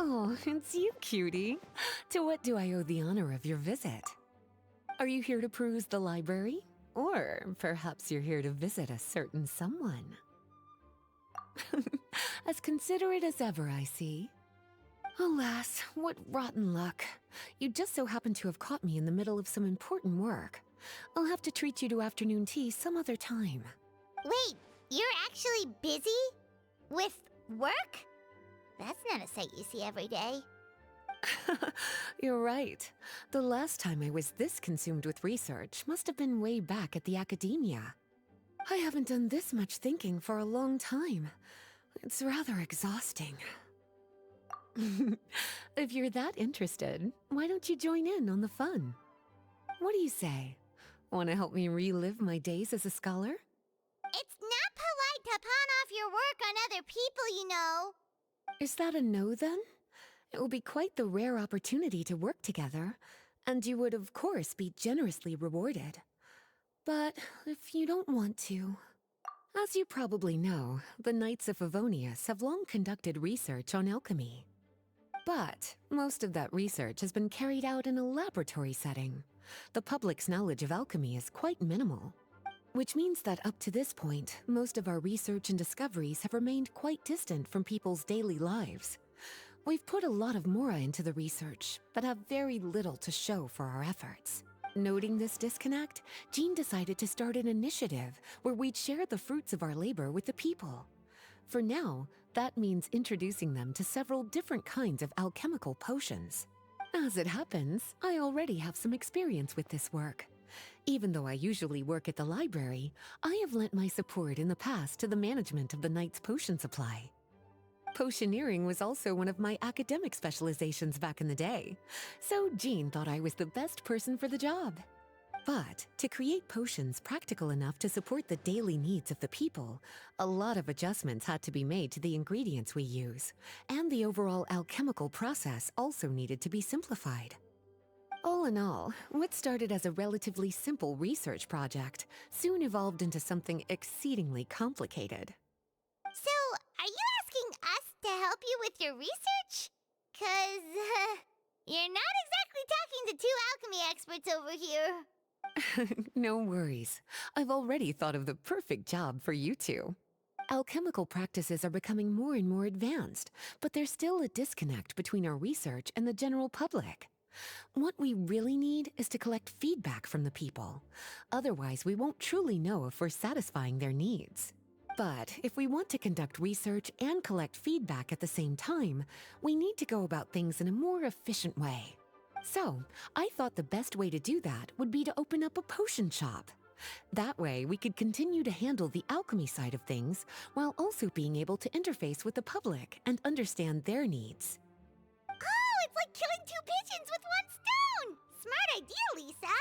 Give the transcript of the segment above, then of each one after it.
Oh, it's you, cutie. To what do I owe the honor of your visit? Are you here to peruse the library? Or perhaps you're here to visit a certain someone? As considerate as ever, I see. Alas, what rotten luck. You just so happen to have caught me in the middle of some important work. I'll have to treat you to afternoon tea some other time. Wait, you're actually busy? With work? That's not a sight you see every day. You're right. The last time I was this consumed with research must have been way back at the academia. I haven't done this much thinking for a long time. It's rather exhausting. If you're that interested, why don't you join in on the fun? What do you say? Want to help me relive my days as a scholar? It's not polite to pawn off your work on other people, you know. Is that a no, then? It will be quite the rare opportunity to work together, and you would, of course, be generously rewarded. But if you don't want to... As you probably know, the Knights of Favonius have long conducted research on alchemy. But most of that research has been carried out in a laboratory setting. The public's knowledge of alchemy is quite minimal, which means that up to this point, most of our research and discoveries have remained quite distant from people's daily lives. We've put a lot of mora into the research, but have very little to show for our efforts. Noting this disconnect, Jean decided to start an initiative where we'd share the fruits of our labor with the people. For now, that means introducing them to several different kinds of alchemical potions. As it happens, I already have some experience with this work. Even though I usually work at the library, I have lent my support in the past to the management of the Knight's potion supply. Potioneering was also one of my academic specializations back in the day, so Jean thought I was the best person for the job. But to create potions practical enough to support the daily needs of the people, a lot of adjustments had to be made to the ingredients we use, and the overall alchemical process also needed to be simplified. All in all, what started as a relatively simple research project soon evolved into something exceedingly complicated. So, are you asking us to help you with your research? 'Cause, you're not exactly talking to two alchemy experts over here. No worries. I've already thought of the perfect job for you two. Alchemical practices are becoming more and more advanced, but there's still a disconnect between our research and the general public. What we really need is to collect feedback from the people. Otherwise, we won't truly know if we're satisfying their needs. But if we want to conduct research and collect feedback at the same time, we need to go about things in a more efficient way. So, I thought the best way to do that would be to open up a potion shop. That way, we could continue to handle the alchemy side of things while also being able to interface with the public and understand their needs. Oh, it's like killing two pigeons with one stone! Smart idea, Lisa!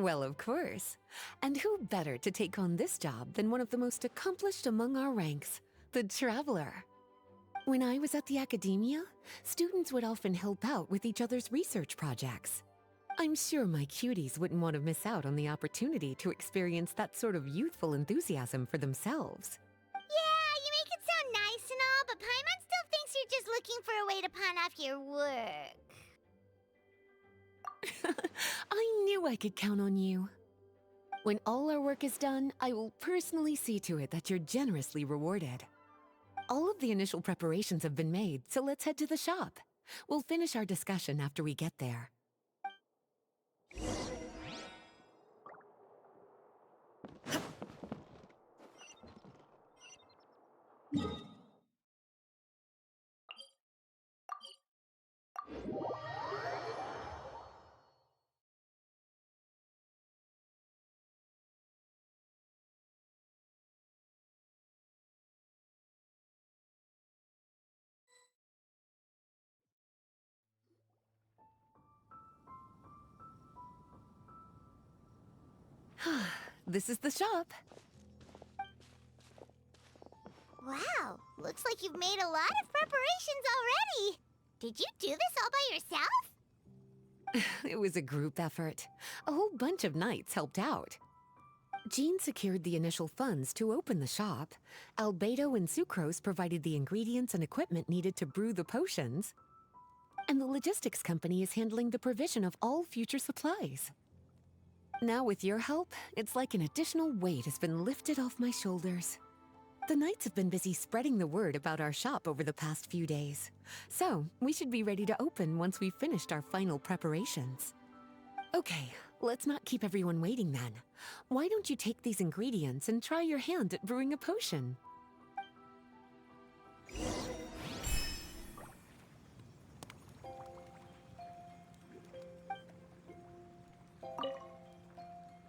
Well, of course. And who better to take on this job than one of the most accomplished among our ranks, the Traveler? When I was at the academia, students would often help out with each other's research projects. I'm sure my cuties wouldn't want to miss out on the opportunity to experience that sort of youthful enthusiasm for themselves. Yeah, you make it sound nice and all, but Paimon still thinks you're just looking for a way to pawn off your work. I knew I could count on you. When all our work is done, I will personally see to it that you're generously rewarded. All of the initial preparations have been made, so let's head to the shop. We'll finish our discussion after we get there. This is the shop. Wow, looks like you've made a lot of preparations already. Did you do this all by yourself? It was a group effort. A whole bunch of knights helped out. Jean secured the initial funds to open the shop. Albedo and Sucrose provided the ingredients and equipment needed to brew the potions. And the logistics company is handling the provision of all future supplies. Now with your help, it's like an additional weight has been lifted off my shoulders. The Knights have been busy spreading the word about our shop over the past few days. So, we should be ready to open once we've finished our final preparations. Okay, let's not keep everyone waiting then. Why don't you take these ingredients and try your hand at brewing a potion?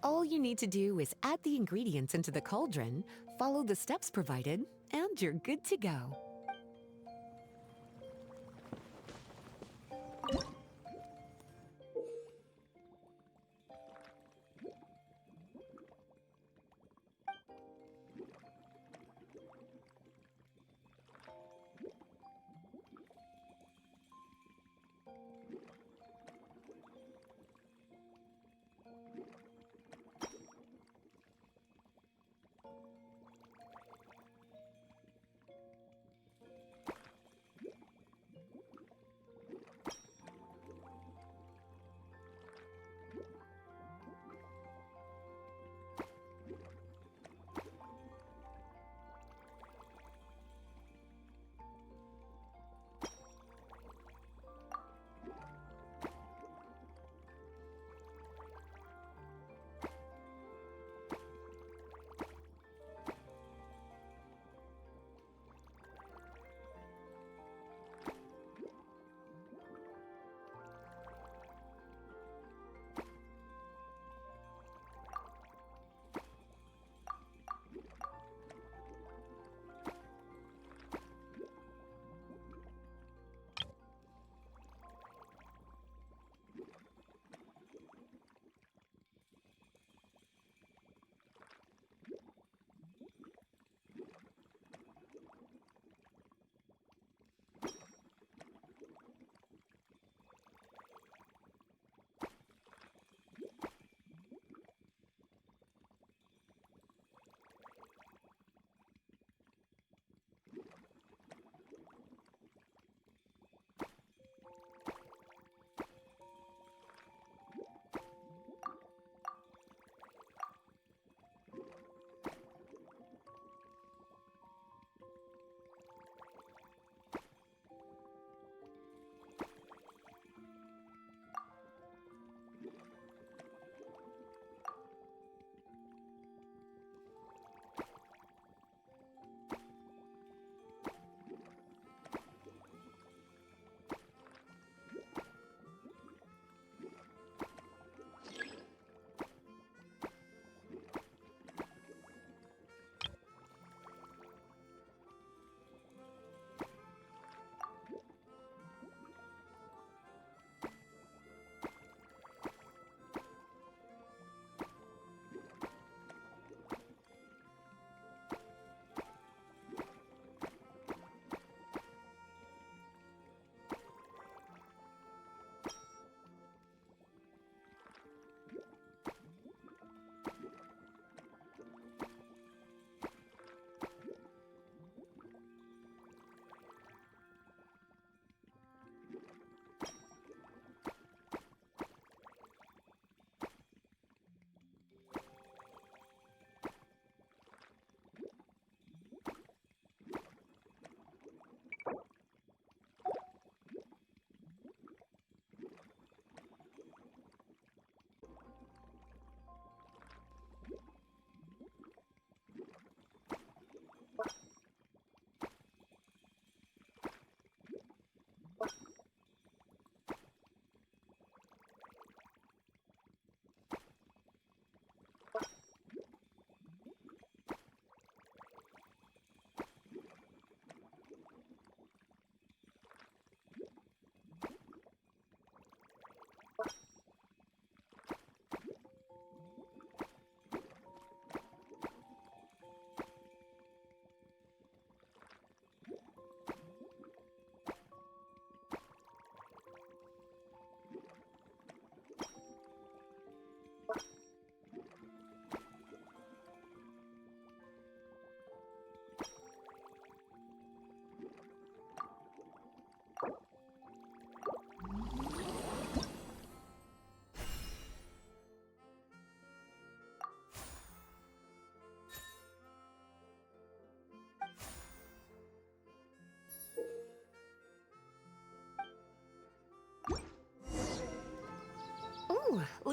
All you need to do is add the ingredients into the cauldron, follow the steps provided, and you're good to go.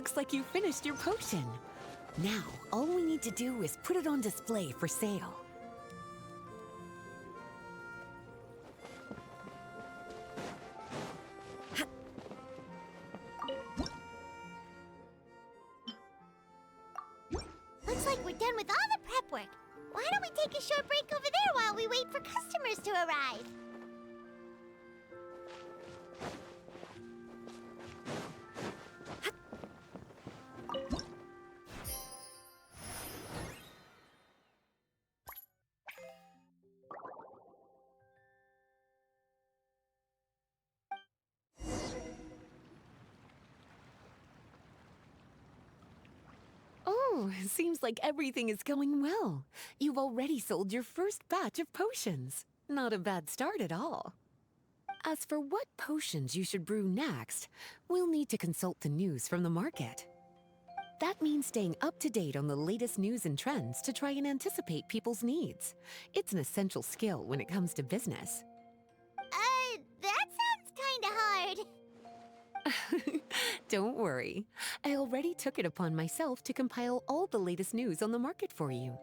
looks like you finished your potion. Now, all we need to do is put it on display for sale. Looks like we're done with all the prep work. Why don't we take a short break over there while we wait for customers to arrive? Oh, seems like everything is going well. You've already sold your first batch of potions. Not a bad start at all. As for what potions you should brew next, we'll need to consult the news from the market. That means staying up to date on the latest news and trends to try and anticipate people's needs. It's an essential skill when it comes to business. That sounds kinda hard. Don't worry. I already took it upon myself to compile all the latest news on the market for you.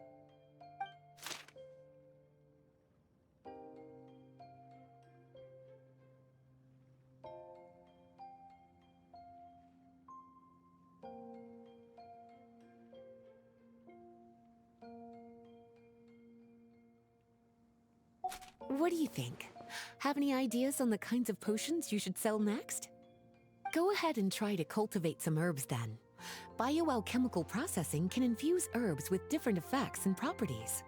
What do you think? Have any ideas on the kinds of potions you should sell next? Go ahead and try to cultivate some herbs then. Bioalchemical processing can infuse herbs with different effects and properties.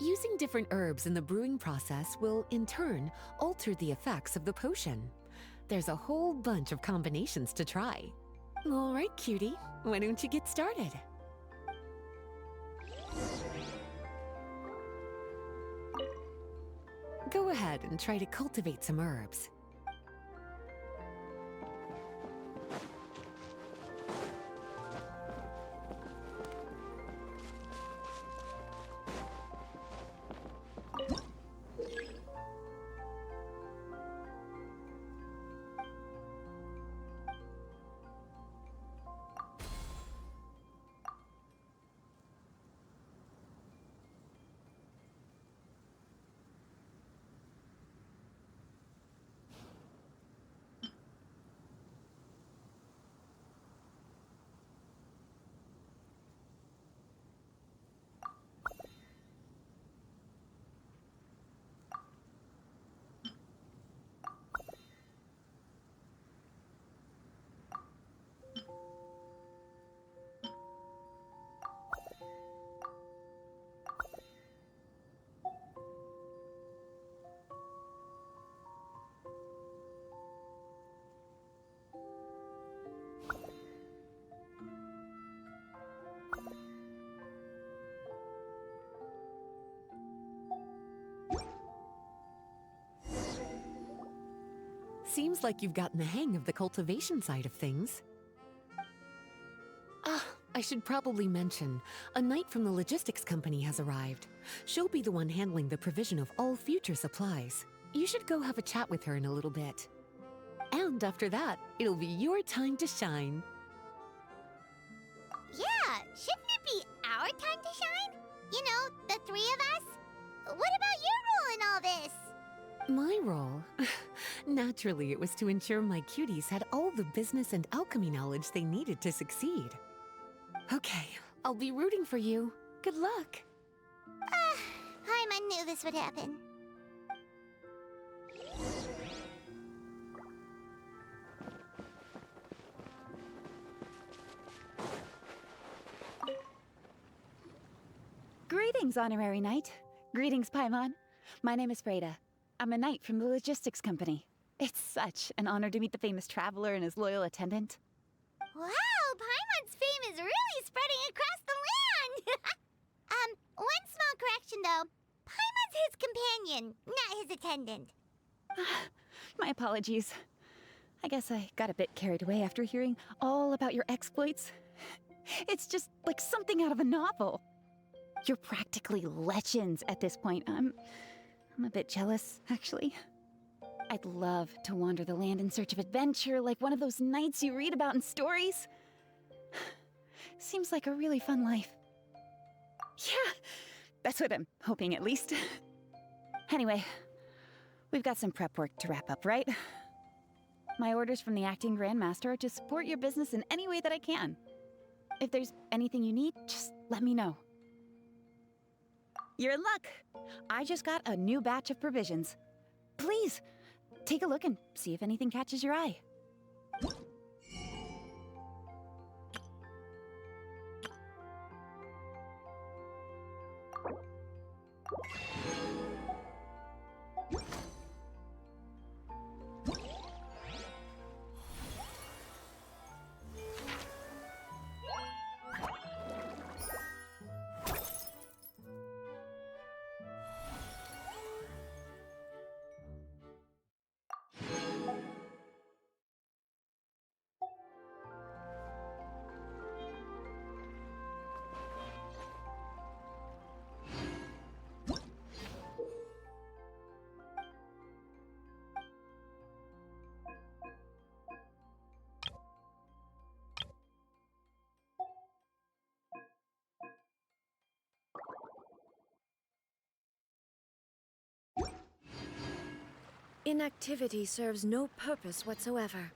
Using different herbs in the brewing process will, in turn, alter the effects of the potion. There's a whole bunch of combinations to try. All right, cutie, why don't you get started? Go ahead and try to cultivate some herbs. Seems like you've gotten the hang of the cultivation side of things. I should probably mention, a knight from the logistics company has arrived. She'll be the one handling the provision of all future supplies. You should go have a chat with her in a little bit. And after that, it'll be your time to shine. Yeah, shouldn't it be our time to shine? You know, the three of us? What about your role in all this? My role? Naturally, it was to ensure my cuties had all the business and alchemy knowledge they needed to succeed. Okay, I'll be rooting for you. Good luck. Paimon knew this would happen. Greetings, Honorary Knight. Greetings, Paimon. My name is Freda. I'm a knight from the logistics company. It's such an honor to meet the famous traveler and his loyal attendant. Wow, Paimon's fame is really spreading across the land! One small correction though. Paimon's his companion, not his attendant. My apologies. I guess I got a bit carried away after hearing all about your exploits. It's just like something out of a novel. You're practically legends at this point. I'm a bit jealous, actually. I'd love to wander the land in search of adventure like one of those knights you read about in stories. Seems like a really fun life. Yeah, that's what I'm hoping at least. Anyway, we've got some prep work to wrap up, right? My orders from the acting grandmaster are to support your business in any way that I can. If there's anything you need, just let me know. You're in luck. I just got a new batch of provisions. Please, take a look and see if anything catches your eye. Inactivity serves no purpose whatsoever.